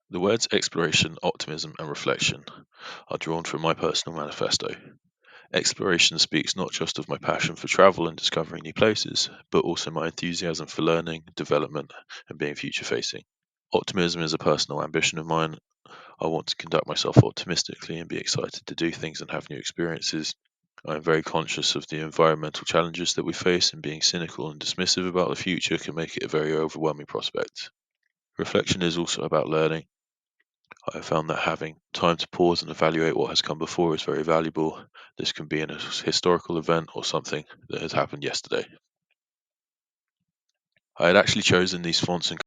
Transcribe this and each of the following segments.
The words exploration, optimism, and reflection are drawn from my personal manifesto. Exploration speaks not just of my passion for travel and discovering new places, but also my enthusiasm for learning, development, and being future facing. Optimism is a personal ambition of mine. I want to conduct myself optimistically and be excited to do things and have new experiences. I am very conscious of the environmental challenges that we face, and being cynical and dismissive about the future can make it a very overwhelming prospect. Reflection is also about learning. I have found that having time to pause and evaluate what has come before is very valuable. This can be an historical event or something that has happened yesterday. I had actually chosen these fonts in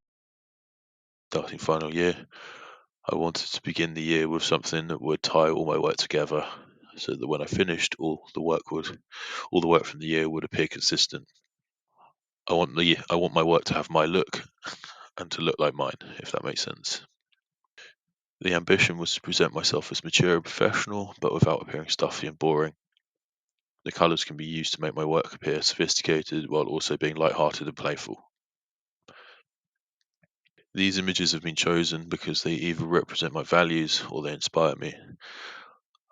starting final year. I wanted to begin the year with something that would tie all my work together, so that when I finished, all the work from the year would appear consistent. I want my work to have my look and to look like mine, if that makes sense. The ambition was to present myself as mature and professional, but without appearing stuffy and boring. The colours can be used to make my work appear sophisticated while also being light-hearted and playful. These images have been chosen because they either represent my values or they inspire me.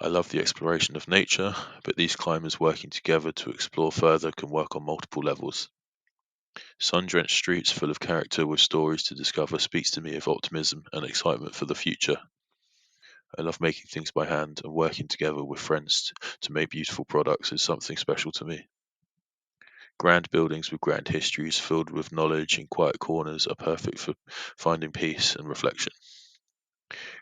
I love the exploration of nature, but these climbers working together to explore further can work on multiple levels. Sun-drenched streets full of character with stories to discover speaks to me of optimism and excitement for the future. I love making things by hand, and working together with friends to make beautiful products is something special to me. Grand buildings with grand histories filled with knowledge in quiet corners are perfect for finding peace and reflection.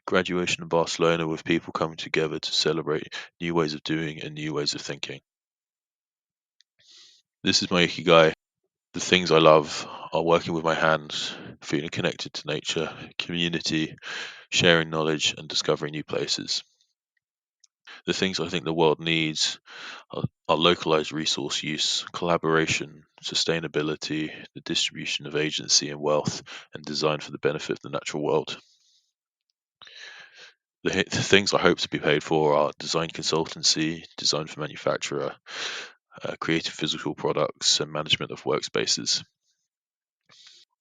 Graduation in Barcelona with people coming together to celebrate new ways of doing and new ways of thinking. This is my ikigai. The things I love are working with my hands, feeling connected to nature, community, sharing knowledge, and discovering new places. The things I think the world needs are localized resource use, collaboration, sustainability, the distribution of agency and wealth, and design for the benefit of the natural world. The things I hope to be paid for are design consultancy, design for manufacturer, creative physical products, and management of workspaces.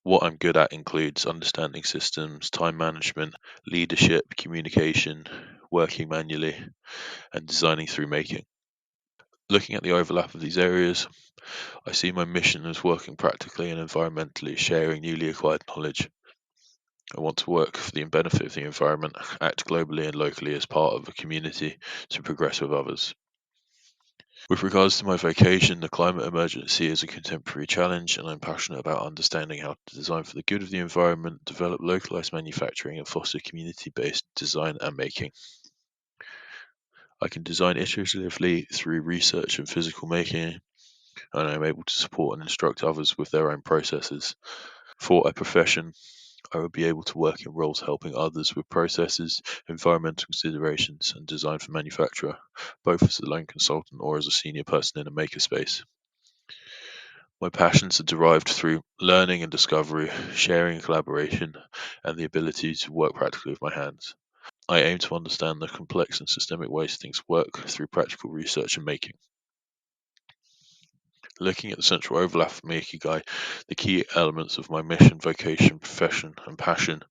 What I'm good at includes understanding systems, time management, leadership, communication, working manually, and designing through making. Looking at the overlap of these areas, I see my mission as working practically and environmentally, sharing newly acquired knowledge. I want to work for the benefit of the environment, act globally and locally as part of a community to progress with others. With regards to my vocation, the climate emergency is a contemporary challenge, and I'm passionate about understanding how to design for the good of the environment, develop localized manufacturing, and foster community-based design and making. I can design iteratively through research and physical making, and I'm able to support and instruct others with their own processes. For a profession, I would be able to work in roles helping others with processes, environmental considerations, and design for manufacturer, both as a lone consultant or as a senior person in a makerspace. My passions are derived through learning and discovery, sharing and collaboration, and the ability to work practically with my hands. I aim to understand the complex and systemic ways things work through practical research and making. Looking at the central overlap of my ikigai, the key elements of my mission, vocation, profession, and passion,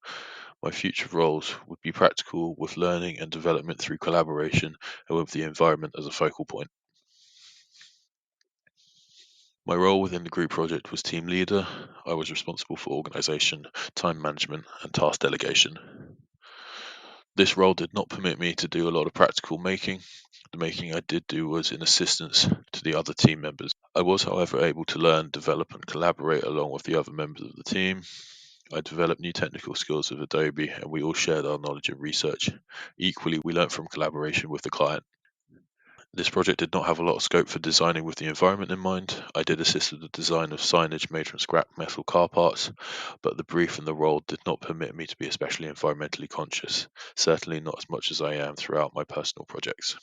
my future roles would be practical with learning and development through collaboration and with the environment as a focal point. My role within the group project was team leader. I was responsible for organisation, time management, and task delegation. This role did not permit me to do a lot of practical making. The making I did do was in assistance to the other team members. I was, however, able to learn, develop, and collaborate along with the other members of the team. I developed new technical skills with Adobe, and we all shared our knowledge and research. Equally, we learnt from collaboration with the client. This project did not have a lot of scope for designing with the environment in mind. I did assist with the design of signage made from scrap metal car parts, but the brief and the role did not permit me to be especially environmentally conscious, certainly not as much as I am throughout my personal projects.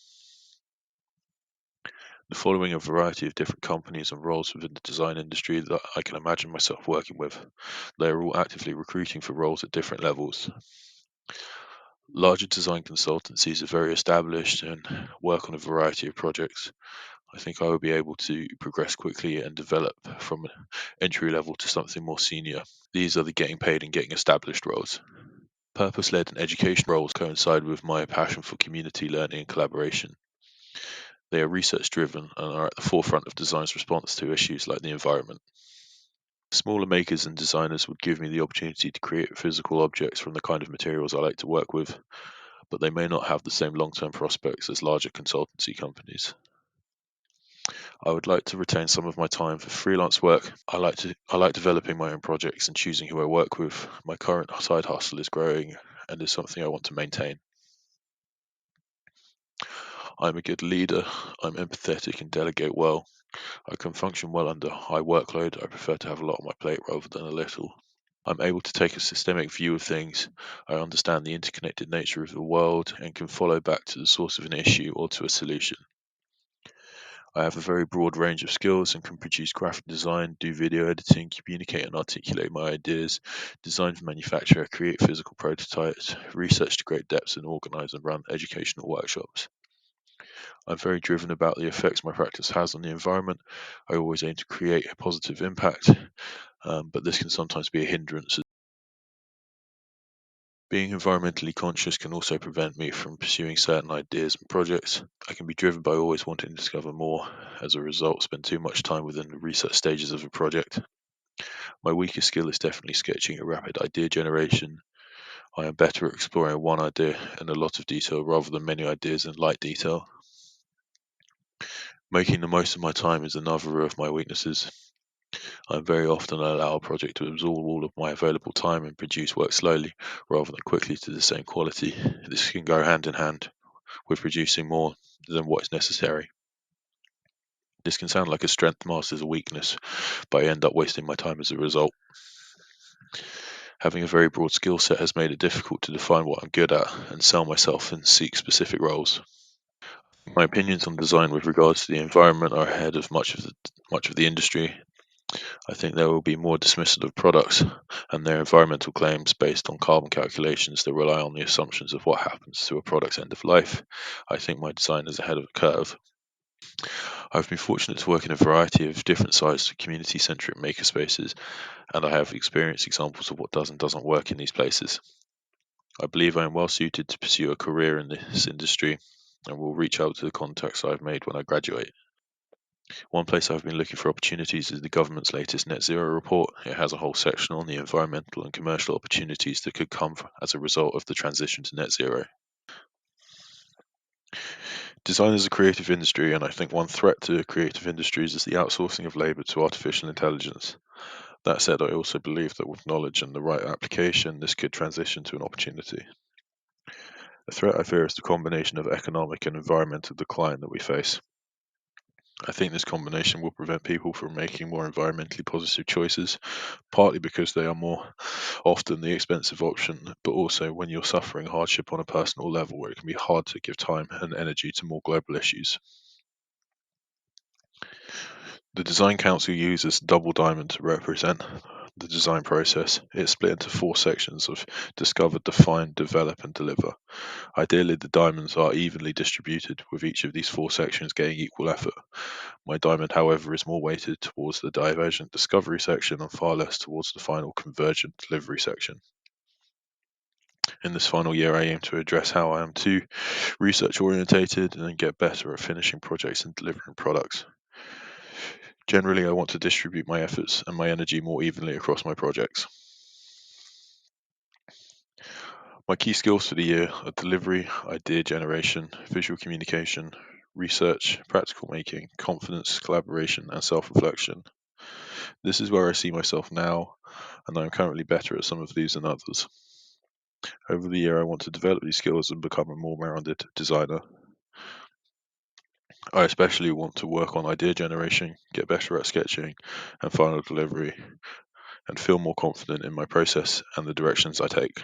The following a variety of different companies and roles within the design industry that I can imagine myself working with. They are all actively recruiting for roles at different levels. Larger design consultancies are very established and work on a variety of projects. I think I will be able to progress quickly and develop from entry level to something more senior. These are the getting paid and getting established roles. Purpose-led and education roles coincide with my passion for community learning and collaboration. They are research-driven and are at the forefront of design's response to issues like the environment. Smaller makers and designers would give me the opportunity to create physical objects from the kind of materials I like to work with, but they may not have the same long-term prospects as larger consultancy companies. I would like to retain some of my time for freelance work. I like developing my own projects and choosing who I work with. My current side hustle is growing and is something I want to maintain. I'm a good leader. I'm empathetic and delegate well. I can function well under high workload. I prefer to have a lot on my plate rather than a little. I'm able to take a systemic view of things. I understand the interconnected nature of the world and can follow back to the source of an issue or to a solution. I have a very broad range of skills and can produce graphic design, do video editing, communicate and articulate my ideas, design for manufacture, create physical prototypes, research to great depths, and organize and run educational workshops. I'm very driven about the effects my practice has on the environment. I always aim to create a positive impact, but this can sometimes be a hindrance. Being environmentally conscious can also prevent me from pursuing certain ideas and projects. I can be driven by always wanting to discover more. As a result, spend too much time within the research stages of a project. My weakest skill is definitely sketching a rapid idea generation. I am better at exploring one idea in a lot of detail rather than many ideas in light detail. Making the most of my time is another of my weaknesses. I very often allow a project to absorb all of my available time and produce work slowly rather than quickly to the same quality. This can go hand in hand with producing more than what is necessary. This can sound like a strength masked as a weakness, but I end up wasting my time as a result. Having a very broad skill set has made it difficult to define what I'm good at and sell myself and seek specific roles. My opinions on design with regards to the environment are ahead of much of the industry. I think there will be more dismissal of products and their environmental claims based on carbon calculations that rely on the assumptions of what happens to a product's end of life. I think my design is ahead of the curve. I've been fortunate to work in a variety of different sized community-centric makerspaces, and I have experienced examples of what does and doesn't work in these places. I believe I am well suited to pursue a career in this industry and will reach out to the contacts I've made when I graduate. One place I've been looking for opportunities is the government's latest net zero report. It has a whole section on the environmental and commercial opportunities that could come as a result of the transition to net zero. Design is a creative industry, and I think one threat to creative industries is the outsourcing of labour to artificial intelligence. That said, I also believe that with knowledge and the right application, this could transition to an opportunity. The threat I fear is the combination of economic and environmental decline that we face. I think this combination will prevent people from making more environmentally positive choices, partly because they are more often the expensive option, but also when you're suffering hardship on a personal level where it can be hard to give time and energy to more global issues. The Design Council uses Double Diamond to represent the design process. It's split into 4 sections of discover, define, develop, and deliver. Ideally, the diamonds are evenly distributed, with each of these 4 sections getting equal effort. My diamond, however, is more weighted towards the divergent discovery section and far less towards the final convergent delivery section. In this final year, I aim to address how I am too research orientated and then get better at finishing projects and delivering products. Generally, I want to distribute my efforts and my energy more evenly across my projects. My key skills for the year are delivery, idea generation, visual communication, research, practical making, confidence, collaboration, and self-reflection. This is where I see myself now, and I am currently better at some of these than others. Over the year, I want to develop these skills and become a more rounded designer. I especially want to work on idea generation, get better at sketching and final delivery, and feel more confident in my process and the directions I take.